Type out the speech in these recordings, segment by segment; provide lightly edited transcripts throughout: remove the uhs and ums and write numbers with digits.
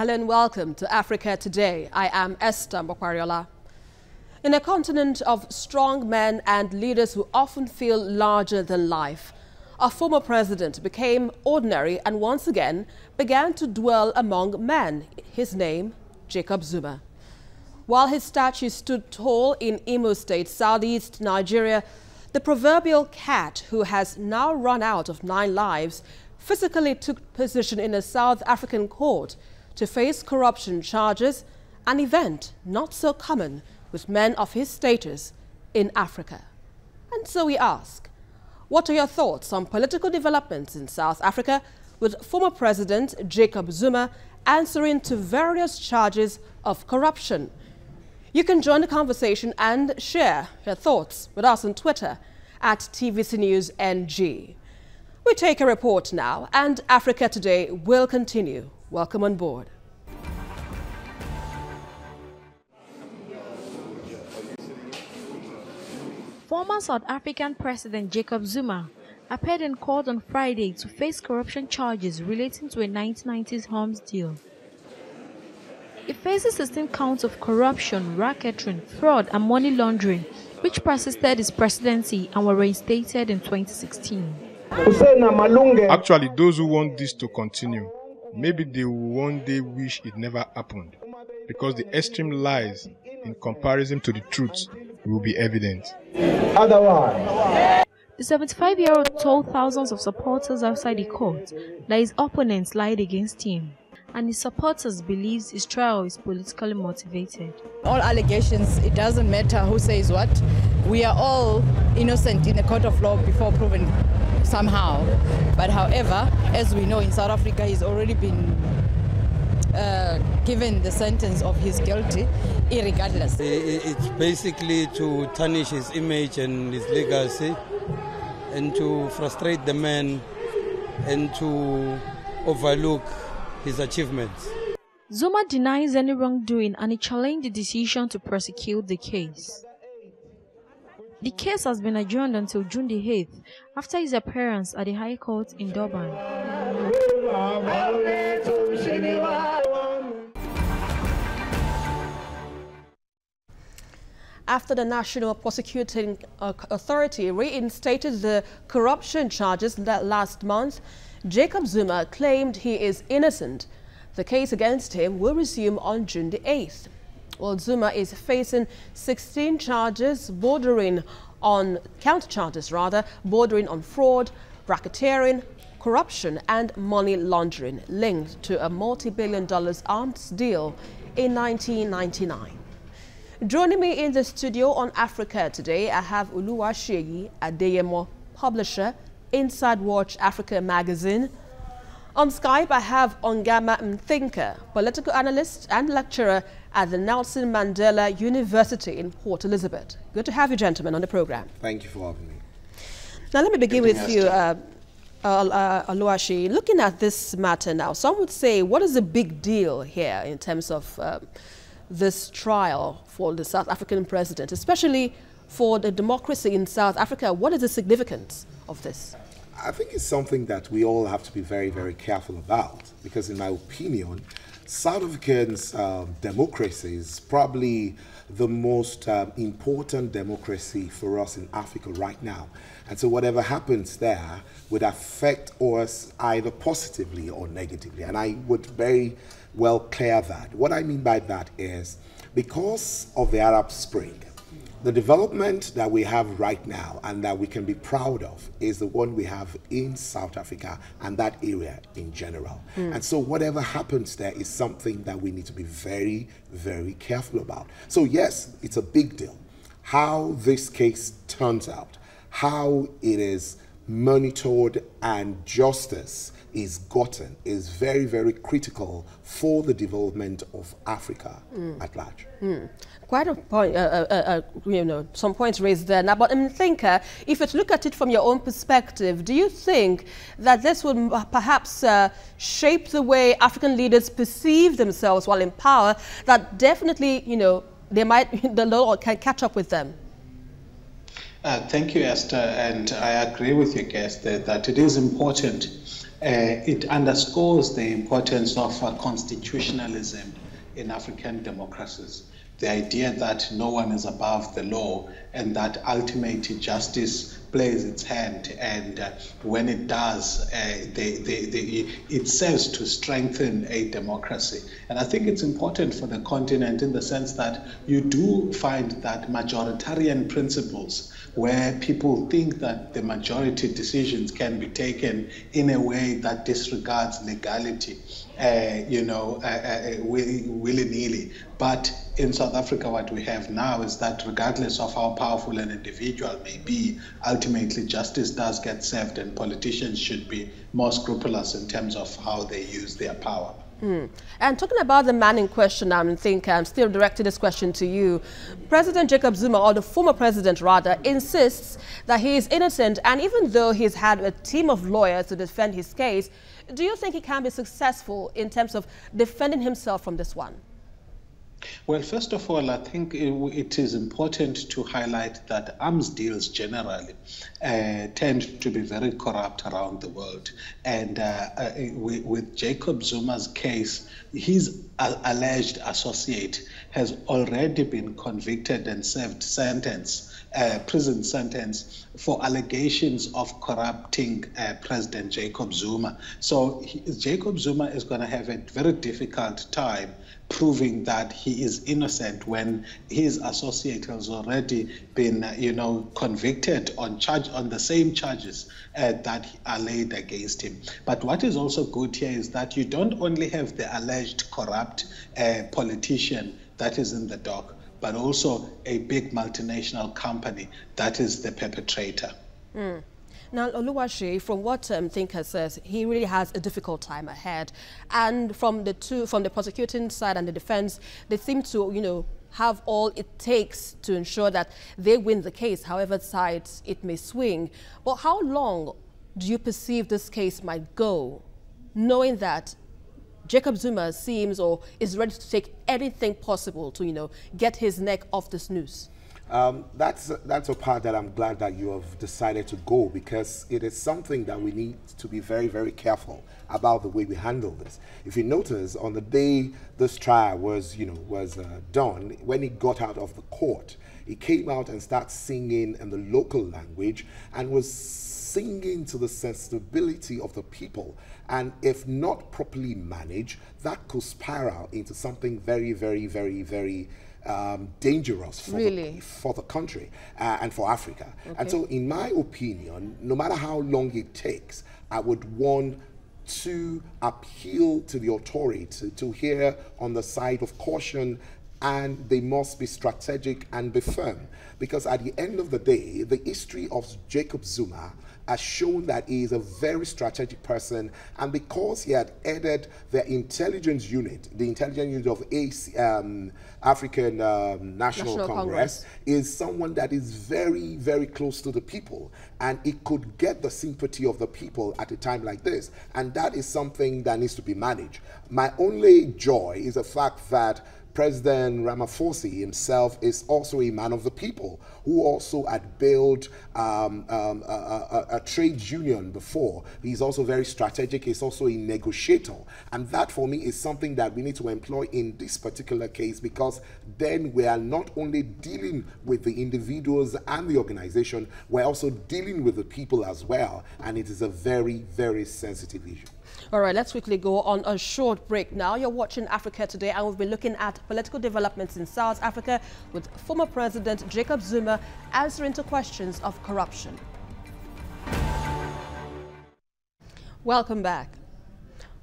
Hello and welcome to Africa Today. I am Esther Mbokwariola. In a continent of strong men and leaders who often feel larger than life, our former president became ordinary and once again began to dwell among men. His name, Jacob Zuma. While his statue stood tall in Imo State, southeast Nigeria, the proverbial cat who has now run out of 9 lives physically took position in a South African court to face corruption charges, an event not so common with men of his status in Africa. And so we ask, what are your thoughts on political developments in South Africa with former President Jacob Zuma answering to various charges of corruption? You can join the conversation and share your thoughts with us on Twitter at TVC News NG. We take a report now, and Africa Today will continue. Welcome on board. Former South African President Jacob Zuma appeared in court on Friday to face corruption charges relating to a 1990s homes deal. He faces 16 counts of corruption, racketeering, fraud and money laundering, which persisted his presidency and were reinstated in 2016. Actually, those who want this to continue, maybe they will one day wish it never happened, because the extreme lies in comparison to the truth will be evident. The 75-year-old told thousands of supporters outside the court that his opponents lied against him, and his supporters believes his trial is politically motivated. All allegations, it doesn't matter who says what. We are all innocent in a court of law before proven somehow. But however, as we know, in South Africa, he's already been given the sentence of his guilty, irregardless. It's basically to tarnish his image and his legacy, and to frustrate the man, and to overlook his achievements. Zuma denies any wrongdoing and he challenged the decision to prosecute the case. The case has been adjourned until June the 8th after his appearance at the High Court in Durban. After the National Prosecuting Authority reinstated the corruption charges last month, Jacob Zuma claimed he is innocent. The case against him will resume on June the 8th. Well, Zuma is facing 16 charges bordering on bordering on fraud, racketeering, corruption and money laundering linked to a multi-billion-dollar arms deal in 1999. Joining me in the studio on Africa Today, I have Oluwaseyi Adeyemo, publisher, Inside Watch Africa magazine. On Skype, I have Ongama Mthinka, political analyst and lecturer at the Nelson Mandela University in Port Elizabeth. Good to have you, gentlemen, on the program. Thank you for having me. Now, let me begin with you, Oluwaseyi. Looking at this matter now, some would say, what is the big deal here in terms of this trial for the South African president, especially for the democracy in South Africa? What is the significance of this? I think it's something that we all have to be very, very careful about, because in my opinion, South Africa's democracy is probably the most important democracy for us in Africa right now. And so whatever happens there would affect us either positively or negatively. And I would very well clear that. What I mean by that is, because of the Arab Spring, the development that we have right now and that we can be proud of is the one we have in South Africa and that area in general. And so whatever happens there is something that we need to be very, very careful about. So yes, it's a big deal. How this case turns out, how it is monitored and justice is gotten is very, very critical for the development of Africa at large. Quite a point, some points raised there. Now, but Mthinka, if you look at it from your own perspective, do you think that this would perhaps shape the way African leaders perceive themselves while in power, that definitely, the law can catch up with them? Thank you, Esther, and I agree with your guest that it is important it underscores the importance of constitutionalism in African democracies. The idea that no one is above the law and that ultimate justice plays its hand, and when it does, it serves to strengthen a democracy. And I think it's important for the continent in the sense that you do find that majoritarian principles, where people think that the majority decisions can be taken in a way that disregards legality, willy-nilly. But in South Africa, what we have now is that regardless of how powerful an individual may be, ultimately justice does get served, and politicians should be more scrupulous in terms of how they use their power. And talking about the man in question, I think I'm still directing this question to you. President Jacob Zuma, or the former president rather, insists that he is innocent, and even though he's had a team of lawyers to defend his case, do you think he can be successful in terms of defending himself from this one? Well, first of all, I think it is important to highlight that arms deals generally tend to be very corrupt around the world. And with Jacob Zuma's case, his alleged associate has already been convicted and served prison sentence for allegations of corrupting President Jacob Zuma. So Jacob Zuma is going to have a very difficult time proving that he is innocent when his associate has already been, convicted on the same charges that are laid against him. But what is also good here is that you don't only have the alleged corrupt politician that is in the dock, but also a big multinational company that is the perpetrator. Now, Oluwaseyi, from what Thinker says, he really has a difficult time ahead. And from the prosecuting side and the defense, they seem to, have all it takes to ensure that they win the case, however sides it may swing. But how long do you perceive this case might go, knowing that Jacob Zuma seems or is ready to take anything possible to, get his neck off this noose? That's a part that I'm glad that you have decided to go, because it is something that we need to be very, very careful about the way we handle this. If you notice, on the day this trial was done, when he got out of the court, he came out and started singing in the local language and was singing to the sensibility of the people. And if not properly managed, that could spiral into something very, very, very, very dangerous for the country and for Africa. Okay. And so in my opinion, no matter how long it takes, I would want to appeal to the authority to hear on the side of caution, and they must be strategic and be firm. Because at the end of the day, the history of Jacob Zuma has shown that he is a very strategic person, and because he had headed the intelligence unit, the intelligence unit of African National Congress, is someone that is very, very close to the people, and it could get the sympathy of the people at a time like this, and that is something that needs to be managed. My only joy is the fact that President Ramaphosa himself is also a man of the people, who also had built a trade union before. He's also very strategic. He's also a negotiator. And that, for me, is something that we need to employ in this particular case, because then we are not only dealing with the individuals and the organization, we're also dealing with the people as well. And it is a very, very sensitive issue. All right, let's quickly go on a short break now. You're watching Africa Today, and we've been looking at political developments in South Africa with former President Jacob Zuma answering to questions of corruption. Welcome back.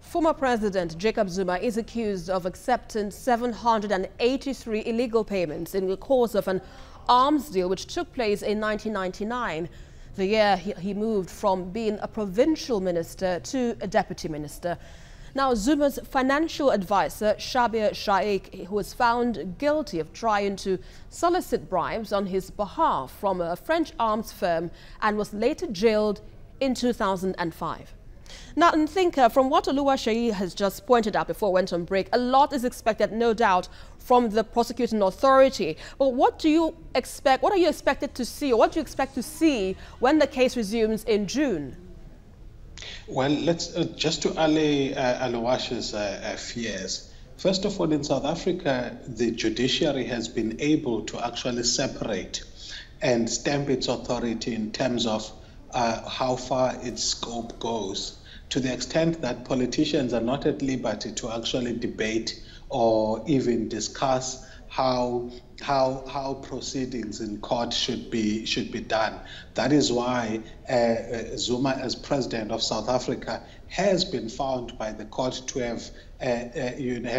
Former President Jacob Zuma is accused of accepting 783 illegal payments in the course of an arms deal which took place in 1999. The year he moved from being a provincial minister to a deputy minister. Now, Zuma's financial advisor, Shabir Shaikh, who was found guilty of trying to solicit bribes on his behalf from a French arms firm and was later jailed in 2005. Now, and Thinker, from what Oluwaseyi has just pointed out before we went on break, a lot is expected, no doubt, from the prosecuting authority. But what do you expect? What are you expected to see, or what do you expect to see when the case resumes in June? Well, let's just to allay Aluwash's fears. First of all, in South Africa, the judiciary has been able to actually separate and stamp its authority in terms of how far its scope goes, to the extent that politicians are not at liberty to actually debate or even discuss how proceedings in court should be done. That is why Zuma, as president of South Africa, has been found by the court to have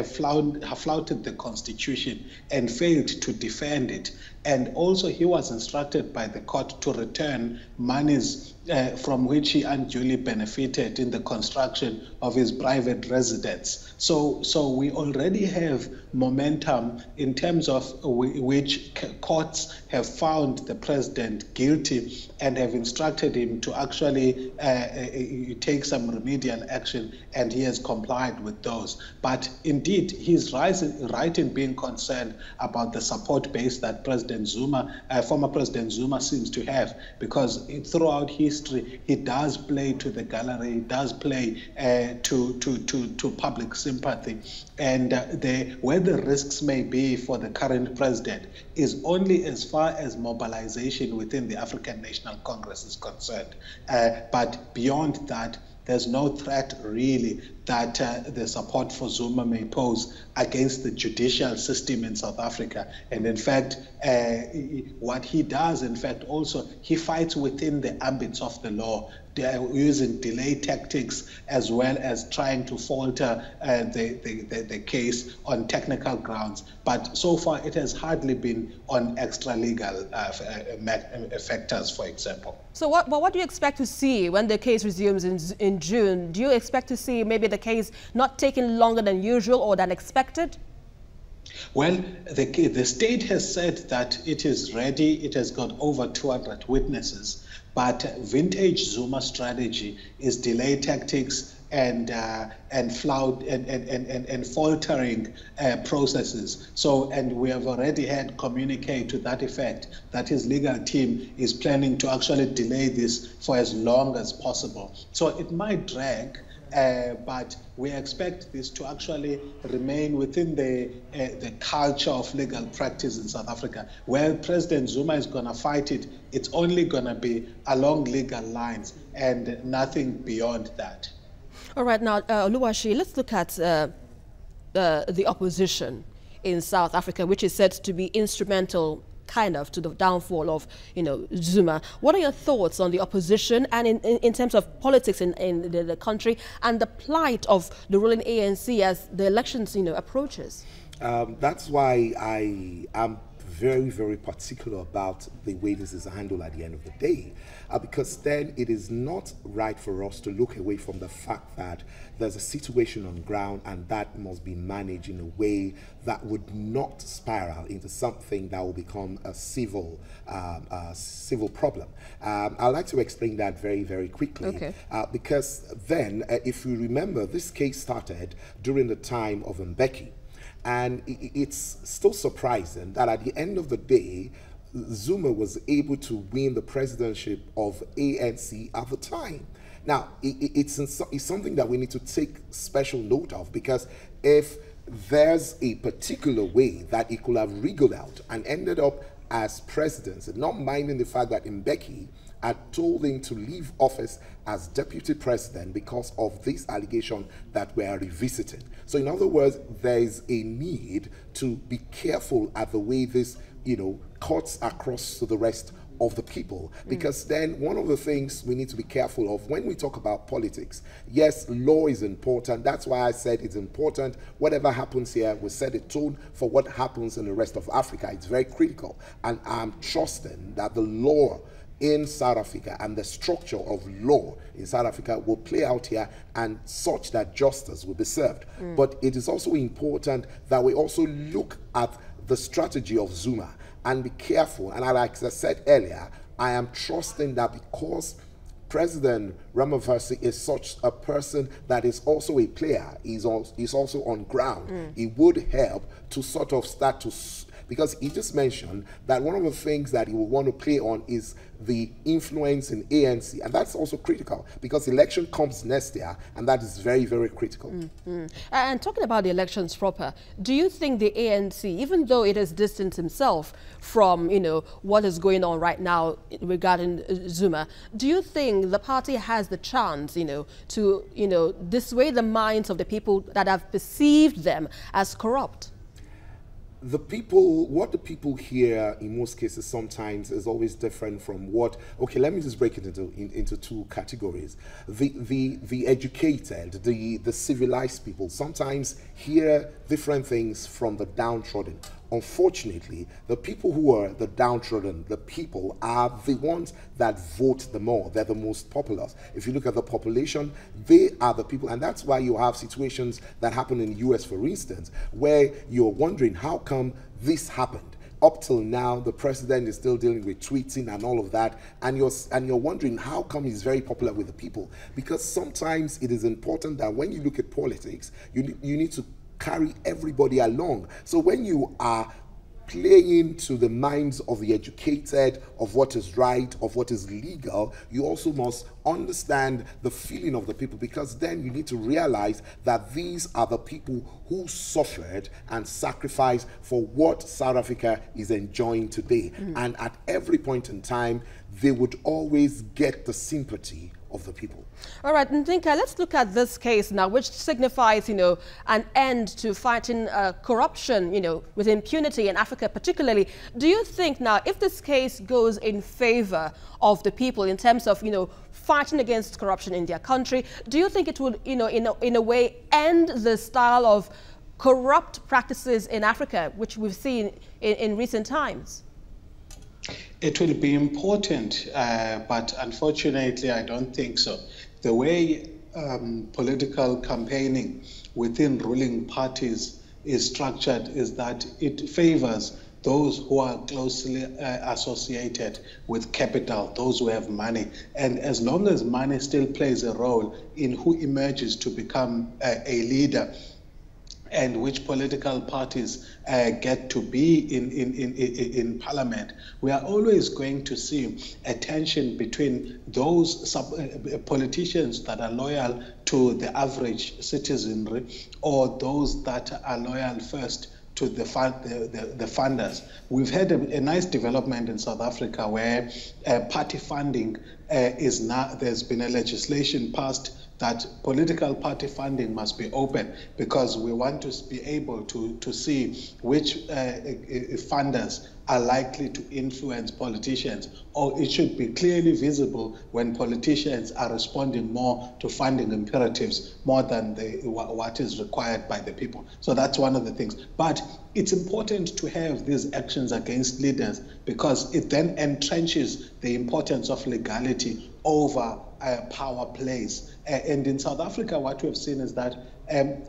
flouted the constitution and failed to defend it. And also he was instructed by the court to return monies from which he unduly benefited in the construction of his private residence. So we already have momentum in terms of which courts have found the president guilty and have instructed him to actually take some remedial action, and he has complied with those. But indeed, he's right in being concerned about the support base that President Zuma, former President Zuma, seems to have, because throughout history, he does play to the gallery, he does play to public sympathy, and where the risks may be for the current president is only as far as mobilization within the African National Congress is concerned. But beyond that, there's no threat really that the support for Zuma may pose against the judicial system in South Africa. And in fact, what he does, in fact, also, he fights within the ambits of the law, using delay tactics as well as trying to falter the case on technical grounds. But so far, it has hardly been on extra-legal factors, for example. So what do you expect to see when the case resumes in June? Do you expect to see maybe the case not taking longer than usual or than expected? Well, the state has said that it is ready. It has got over 200 witnesses. But vintage Zuma strategy is delay tactics and faltering processes. So, and we have already had communique to that effect that his legal team is planning to actually delay this for as long as possible. So it might drag, but we expect this to actually remain within the culture of legal practice in South Africa. Where President Zuma is going to fight it, it's only going to be along legal lines and nothing beyond that. All right, now, Oluwashi, let's look at the opposition in South Africa, which is said to be instrumental kind of to the downfall of, Zuma. What are your thoughts on the opposition and in terms of politics in the country and the plight of the ruling ANC as the elections, approaches? That's why I am very, very particular about the way this is handled at the end of the day, because then it is not right for us to look away from the fact that there's a situation on ground and that must be managed in a way that would not spiral into something that will become a civil problem. I'd like to explain that very, very quickly. Okay. Because then, if you remember, this case started during the time of Mbeki. And it's still surprising that at the end of the day, Zuma was able to win the presidency of ANC at the time. Now, it's something that we need to take special note of, because if there's a particular way that he could have wriggled out and ended up as president, not minding the fact that Mbeki had told him to leave office as deputy president because of this allegation that we are revisiting. So in other words, there is a need to be careful at the way this, cuts across to the rest of the people, because then one of the things we need to be careful of when we talk about politics, yes, law is important. That's why I said it's important. Whatever happens here, we set a tone for what happens in the rest of Africa. It's very critical, and I'm trusting that the law in South Africa and the structure of law in South Africa will play out here, and such that justice will be served. But it is also important that we also look at the strategy of Zuma and be careful. And like I said earlier, I am trusting that because President Ramaphosa is such a person that is also a player, he's also on ground, it would help to sort of start to because he just mentioned that one of the things that he will want to play on is the influence in ANC, and that's also critical because election comes next year, and that is very, very critical. And talking about the elections proper, do you think the ANC, even though it has distanced himself from, what is going on right now regarding Zuma, do you think the party has the chance, to, dissuade the minds of the people that have perceived them as corrupt? What the people hear in most cases sometimes is always different from what. Okay, let me just break it into two categories. The educated, the civilized people sometimes hear different things from the downtrodden. Unfortunately, the people who are the downtrodden, the people, are the ones that vote the more. They're the most popular. If you look at the population, they are the people, and that's why you have situations that happen in the US, for instance, where you're wondering how come this happened. Up till now, the president is still dealing with tweeting and all of that, and you're wondering how come he's very popular with the people. Because sometimes it is important that when you look at politics, you need to carry everybody along. So when you are playing to the minds of the educated, of what is right, of what is legal, you also must understand the feeling of the people, because then you need to realize that these are the people who suffered and sacrificed for what South Africa is enjoying today. And at every point in time, they would always get the sympathy of the people. All right, Ndinka, let's look at this case now, which signifies, an end to fighting corruption, with impunity in Africa particularly. Do you think now, if this case goes in favor of the people in terms of, fighting against corruption in their country, do you think it would, in a way, end the style of corrupt practices in Africa, which we've seen in recent times? It will be important, but unfortunately, I don't think so. The way political campaigning within ruling parties is structured is that it favors those who are closely associated with capital, those who have money. And as long as money still plays a role in who emerges to become a leader, and which political parties get to be in parliament, we are always going to see a tension between those politicians that are loyal to the average citizenry, or those that are loyal first to the funders. We've had a nice development in South Africa where party funding is now, there's been a legislation passed that political party funding must be open, because we want to be able to see which funders are likely to influence politicians, or it should be clearly visible when politicians are responding more to funding imperatives more than what is required by the people. So that's one of the things. But it's important to have these actions against leaders, because it then entrenches the importance of legality over power plays. And in South Africa, what we have seen is that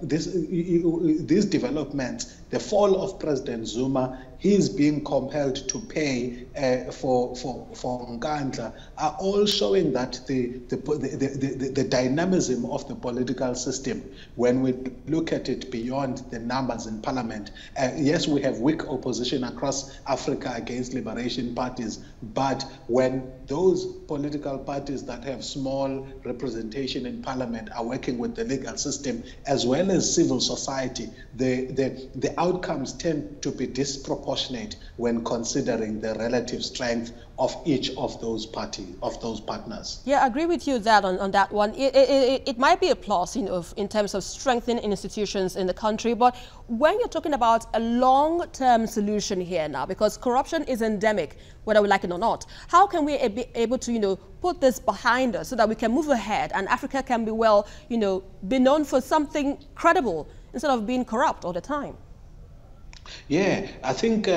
these developments, the fall of President Zuma, he is being compelled to pay for Nkandla, are all showing that the dynamism of the political system, when we look at it beyond the numbers in parliament, yes, we have weak opposition across Africa against liberation parties, but when those political parties that have small representation in parliament are working with the legal system as well as civil society, the outcomes tend to be disproportionate when considering the relative strength of each of those partners. Yeah, I agree with you that on that one. It might be a plus, in terms of strengthening institutions in the country, but when you're talking about a long-term solution here now, because corruption is endemic, whether we like it or not, how can we be able to, put this behind us so that we can move ahead and Africa can be be known for something credible instead of being corrupt all the time? Yeah, I think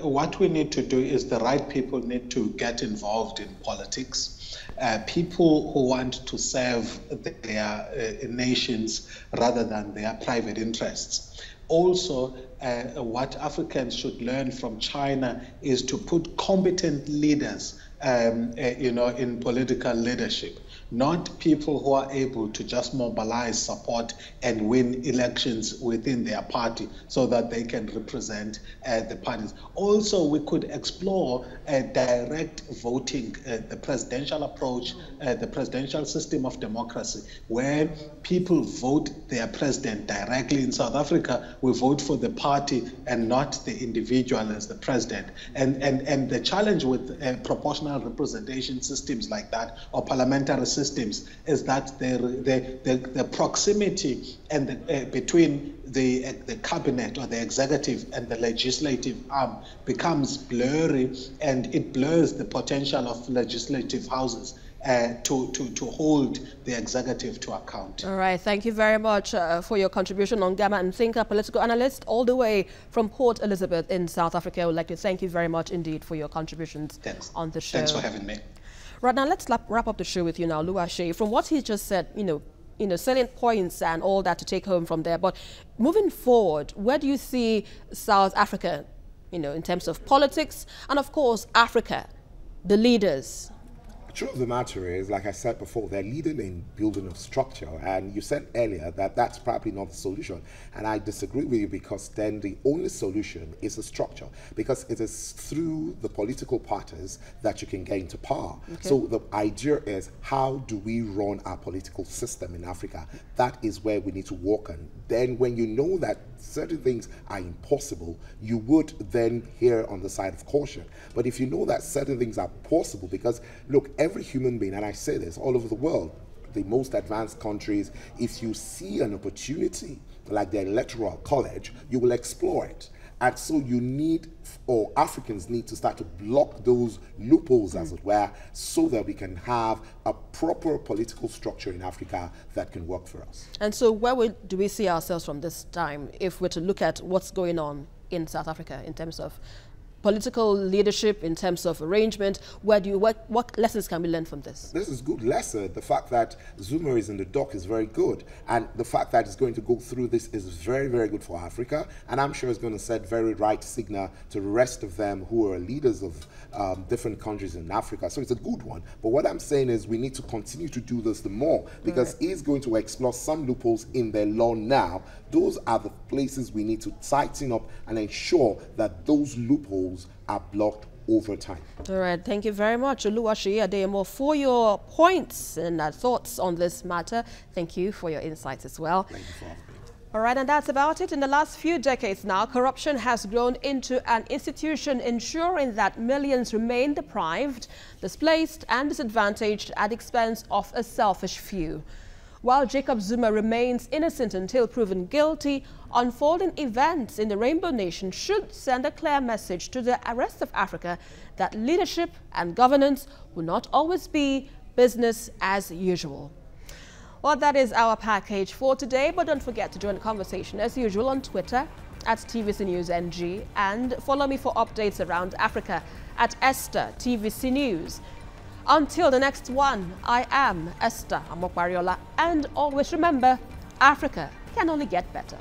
what we need to do is the right people need to get involved in politics. People who want to serve their nations rather than their private interests. Also, what Africans should learn from China is to put competent leaders in political leadership. not people who are able to just mobilize support and win elections within their party so that they can represent the parties. Also, we could explore direct voting, the presidential approach, the presidential system of democracy, where people vote their president directly. In South Africa, we vote for the party and not the individual as the president. And the challenge with proportional representation systems like that, or parliamentary systems, is that the proximity and between the cabinet or the executive and the legislative arm becomes blurry, and it blurs the potential of legislative houses to hold the executive to account. All right, thank you very much for your contribution on Gamma and Think, a political analyst all the way from Port Elizabeth in South Africa. I would like to thank you very much indeed for your contributions on the show. Thanks for having me. Right, now let's wrap up the show with you now, Luashe. From what he just said, salient points and all that to take home from there. But moving forward, where do you see South Africa, in terms of politics and, of course, Africa, the leaders? The truth of the matter is, like I said before, they're leading in building of structure. And you said earlier that that's probably not the solution. And I disagree with you, because then the only solution is a structure. Because it is through the political parties that you can get into power. Okay. So the idea is, how do we run our political system in Africa? That is where we need to work on. Then when you know that certain things are impossible, you would then err on the side of caution. But if you know that certain things are possible, because look, every human being, and I say this all over the world, the most advanced countries, if you see an opportunity like the Electoral College, you will explore it. And so you need, or Africans need to start to block those loopholes, as it were, so that we can have a proper political structure in Africa that can work for us. And so where do we see ourselves from this time, if we're to look at what's going on in South Africa in terms of political leadership, in terms of arrangement? What lessons can we learn from this? This is good lesson. The fact that Zuma is in the dock is very good, and the fact that it's going to go through this is very, very good for Africa, and I'm sure it's going to set very right signal to the rest of them who are leaders of different countries in Africa. So it's a good one. But what I'm saying is, we need to continue to do this the more, because he's going to explore some loopholes in their law now. Those are the places we need to tighten up and ensure that those loopholes are blocked over time. All right, thank you very much, Oluwaseyi Adeyemo, for your points and thoughts on this matter. Thank you for your insights as well. Thank you for having me. All right, and that's about it. In the last few decades now, corruption has grown into an institution, ensuring that millions remain deprived, displaced and disadvantaged at the expense of a selfish few. While Jacob Zuma remains innocent until proven guilty, unfolding events in the Rainbow Nation should send a clear message to the rest of Africa that leadership and governance will not always be business as usual. Well, that is our package for today, but don't forget to join the conversation as usual on Twitter at TVC News NG, and follow me for updates around Africa at Esther TVC News. Until the next one, I am Esther Amokwariola, and always remember, Africa can only get better.